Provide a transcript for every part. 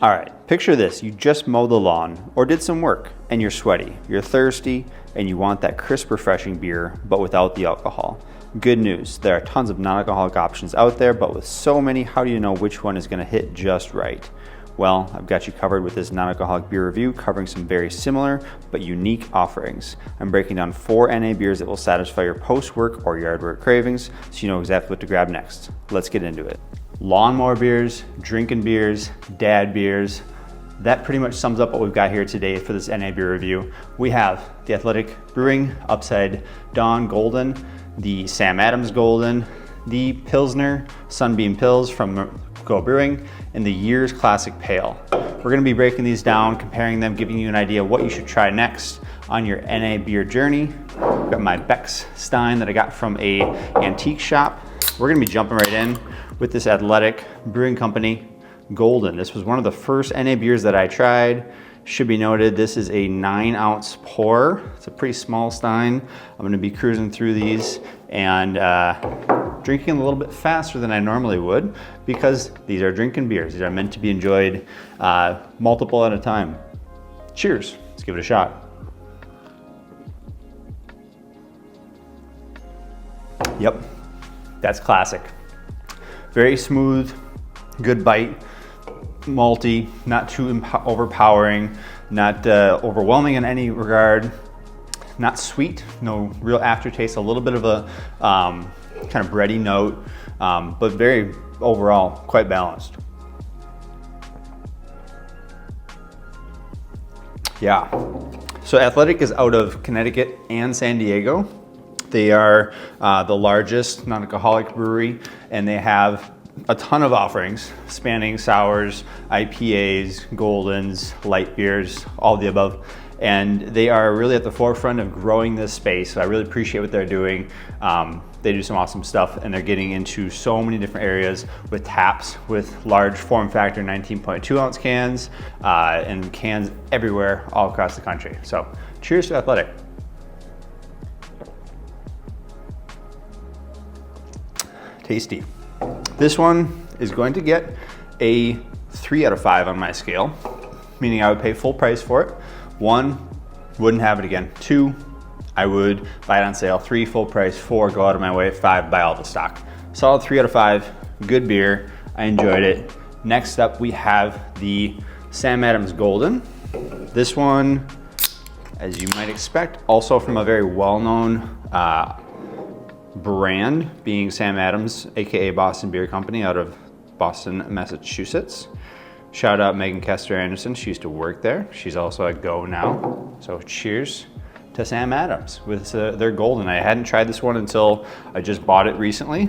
All right, picture this. You just mowed the lawn or did some work and you're sweaty, you're thirsty, and you want that crisp, refreshing beer, but without the alcohol. Good news, there are tons of non-alcoholic options out there, but with so many, how do you know which one is gonna hit just right? Well, I've got you covered with this non-alcoholic beer review covering some very similar but unique offerings. I'm breaking down 4 NA beers that will satisfy your post-work or yard work cravings so you know exactly what to grab next. Let's get into it. Lawnmower beers, drinking beers, dad beers. That pretty much sums up what we've got here today for this NA beer review. We have the Athletic Brewing Upside Dawn Golden, the Sam Adams Golden, the Pilsner Sunbeam Pils from Go Brewing, and the Year's Classic Pale. We're gonna be breaking these down, comparing them, giving you an idea of what you should try next on your NA beer journey. I've got my Beck's Stein that I got from a antique shop. We're gonna be jumping right in with this Athletic Brewing Company Golden. This was one of the first NA beers that I tried. Should be noted, this is a 9-ounce pour. It's a pretty small stein. I'm gonna be cruising through these and drinking a little bit faster than I normally would because these are drinking beers. These are meant to be enjoyed multiple at a time. Cheers, let's give it a shot. Yep, that's classic. Very smooth, good bite, malty, not too overpowering, not overwhelming in any regard, not sweet, no real aftertaste, a little bit of a kind of bready note, but very overall quite balanced. Yeah, so Athletic is out of Connecticut and San Diego. They are the largest non-alcoholic brewery, and they have a ton of offerings spanning sours, IPAs, Goldens, light beers, all of the above. And they are really at the forefront of growing this space. So I really appreciate what they're doing. They do some awesome stuff, and they're getting into so many different areas with taps, with large form factor 19.2 ounce cans, and cans everywhere all across the country. So cheers to Athletic. Tasty. This one is going to get a 3 out of 5 on my scale, meaning I would pay full price for it. 1, wouldn't have it again. 2, I would buy it on sale. 3, full price. 4, go out of my way. 5, buy all the stock. Solid 3 out of 5, good beer. I enjoyed it. Next up, we have the Sam Adams Golden. This one, as you might expect, also from a very well-known brand, being Sam Adams, aka Boston Beer Company out of Boston, Massachusetts. Shout out Megan Kester Anderson, she used to work there. She's also at Go now. So cheers to Sam Adams with their Golden. I hadn't tried this one until I just bought it recently.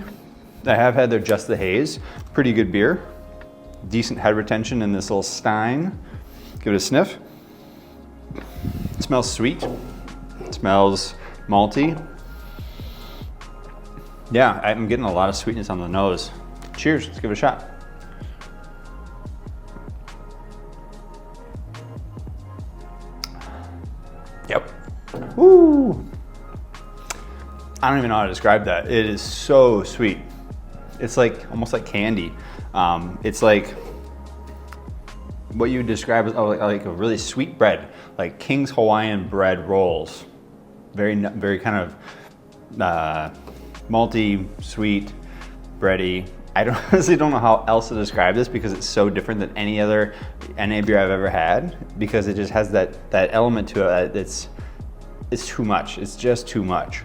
I have had their Just the Haze, pretty good beer. Decent head retention in this little stein. Give it a sniff. It smells sweet, it smells malty. Yeah, I'm getting a lot of sweetness on the nose. Cheers, let's give it a shot. Yep. Woo! I don't even know how to describe that. It is so sweet. It's like almost like candy. It's like what you would describe as like a really sweet bread, like King's Hawaiian bread rolls. Very kind of malty, sweet, bready. I honestly don't know how else to describe this because it's so different than any other NA beer I've ever had, because it just has that element to it. It's too much. It's just too much.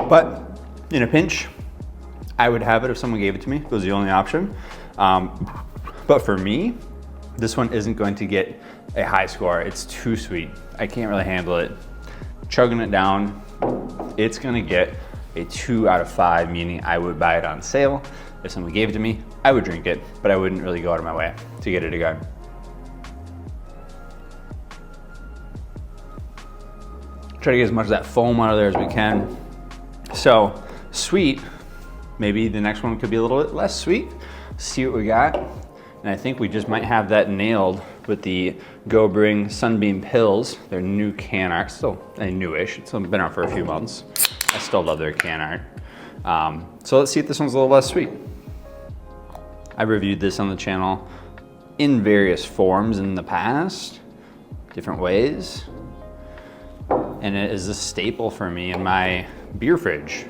But in a pinch, I would have it if someone gave it to me. It was the only option. But for me, this one isn't going to get a high score. It's too sweet. I can't really handle it. Chugging it down, it's gonna get a 2 out of 5, meaning I would buy it on sale. If someone gave it to me, I would drink it, but I wouldn't really go out of my way to get it again. Try to get as much of that foam out of there as we can. So sweet, maybe the next one could be a little bit less sweet. See what we got. And I think we just might have that nailed with the Go Brewing Sunbeam Pils, their new can art. Still a newish, it's been out for a few months. I still love their can art. So let's see if this one's a little less sweet. I reviewed this on the channel in various forms in the past, different ways. And it is a staple for me in my beer fridge.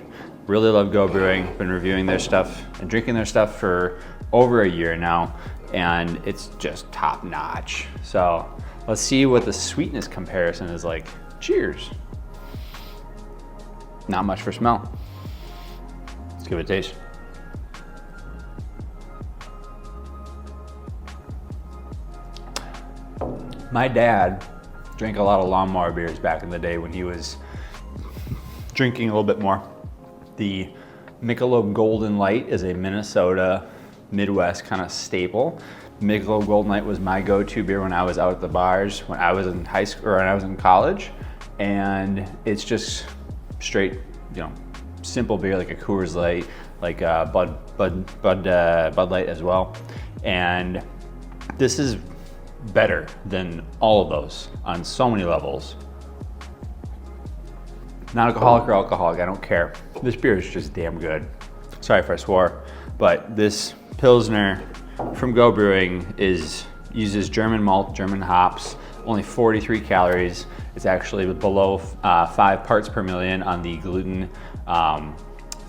Really love Go Brewing. Been reviewing their stuff and drinking their stuff for over a year now, and it's just top notch. So let's see what the sweetness comparison is like. Cheers. Not much for smell. Let's give it a taste. My dad drank a lot of lawnmower beers back in the day when he was drinking a little bit more. The Michelob Golden Light is a Minnesota Midwest kind of staple. Michelob Golden Light was my go-to beer when I was out at the bars, when I was in high school or when I was in college. And it's just straight, you know, simple beer like a Coors Light, like a Bud Light as well. And this is better than all of those on so many levels. Non-alcoholic or alcoholic, I don't care. This beer is just damn good. Sorry if I swore, but this Pilsner from Go Brewing uses German malt, German hops, only 43 calories. It's actually below 5 parts per million on the gluten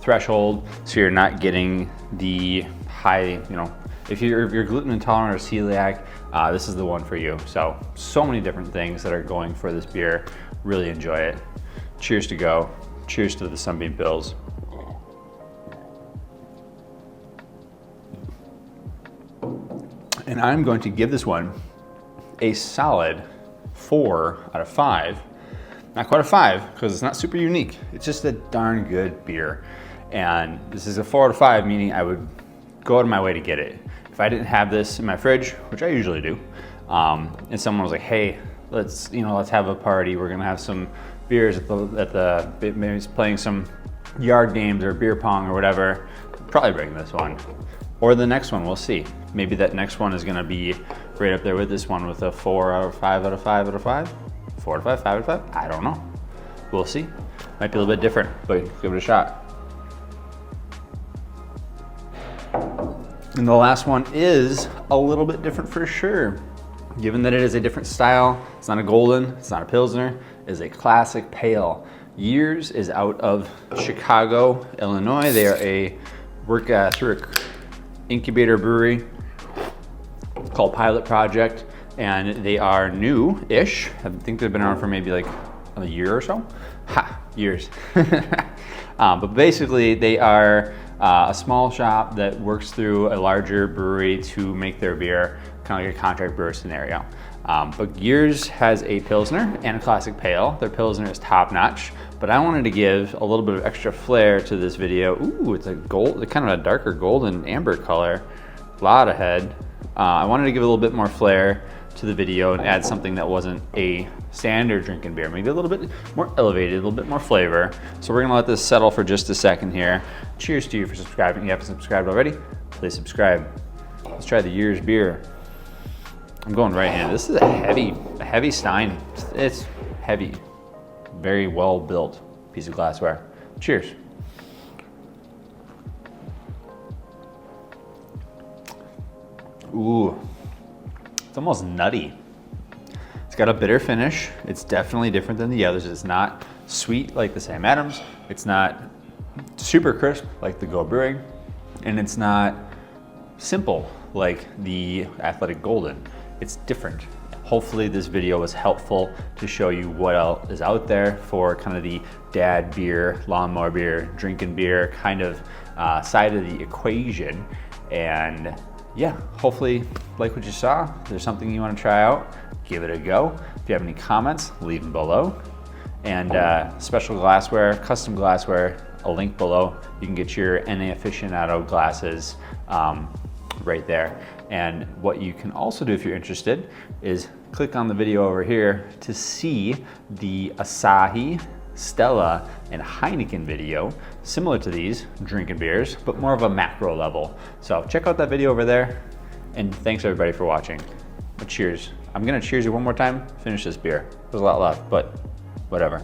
threshold, so you're not getting the high, you know, if you're gluten intolerant or celiac, this is the one for you. So many different things that are going for this beer. Really enjoy it. Cheers to Go. Cheers to the Sunbeam Pils. And I'm going to give this one a solid 4 out of 5. Not quite a 5, because it's not super unique. It's just a darn good beer. And this is a 4 out of 5, meaning I would go out of my way to get it. If I didn't have this in my fridge, which I usually do, and someone was like, hey, let's have a party. We're gonna have some beers at the maybe it's playing some yard games or beer pong or whatever, probably bring this one. Or the next one, we'll see. Maybe that next one is gonna be right up there with this one with a 4 out of 5 out of 5 out of 5? 4 out of 5, 5 out of 5? I don't know. We'll see. Might be a little bit different, but give it a shot. And the last one is a little bit different for sure. Given that it is a different style, it's not a golden, it's not a Pilsner, it is a classic pale. Years is out of Chicago, Illinois. They are work through an incubator brewery called Pilot Project, and they are new-ish. I think they've been around for maybe like a year or so. Years. But basically they are a small shop that works through a larger brewery to make their beer, kind of like a contract brewer scenario. But Gears has a Pilsner and a classic pale. Their Pilsner is top notch, but I wanted to give a little bit of extra flair to this video. Ooh, it's a gold, kind of a darker golden amber color, a lot of head. I wanted to give a little bit more flair to the video and add something that wasn't a standard drinking beer, maybe a little bit more elevated, a little bit more flavor. So we're gonna let this settle for just a second here. Cheers to you for subscribing. If you haven't subscribed already, please subscribe. Let's try the Year's beer. I'm going right-handed. This is a heavy stein. It's heavy, very well built piece of glassware. Cheers. Ooh, it's almost nutty. It's got a bitter finish. It's definitely different than the others. It's not sweet like the Sam Adams. It's not super crisp like the Go Brewing. And it's not simple like the Athletic Golden. It's different. Hopefully this video was helpful to show you what else is out there for kind of the dad beer, lawnmower beer, drinking beer kind of side of the equation. And yeah, hopefully like what you saw. If there's something you want to try out, give it a go. If you have any comments, leave them below. And special glassware, custom glassware, a link below. You can get your NA aficionado glasses right there. And what you can also do if you're interested is click on the video over here to see the Asahi, Stella, and Heineken video, similar to these drinking beers, but more of a macro level. So check out that video over there, and thanks everybody for watching. But cheers. I'm gonna cheers you one more time, finish this beer. There's a lot left, but whatever.